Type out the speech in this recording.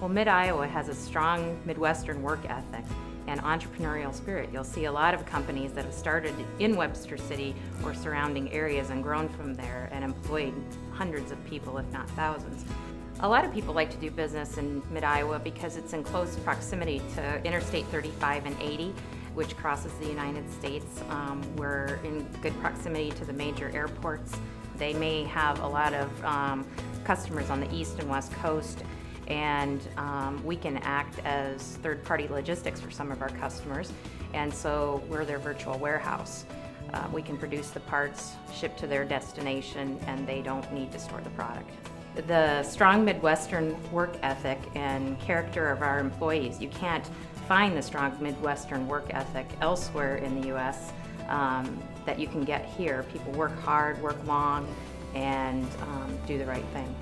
Well, Mid-Iowa has a strong Midwestern work ethic and entrepreneurial spirit. You'll see a lot of companies that have started in Webster City or surrounding areas and grown from there and employed hundreds of people, if not thousands. A lot of people like to do business in Mid-Iowa because it's in close proximity to Interstate 35 and 80, which crosses the United States. We're in good proximity to the major airports. They may have a lot of customers on the East and West Coast, and we can act as third-party logistics for some of our customers, and so we're their virtual warehouse. We can produce the parts, ship to their destination, and they don't need to store the product. The strong Midwestern work ethic and character of our employees, you can't find the strong Midwestern work ethic elsewhere in the U.S. That you can get here. People work hard, work long, and do the right thing.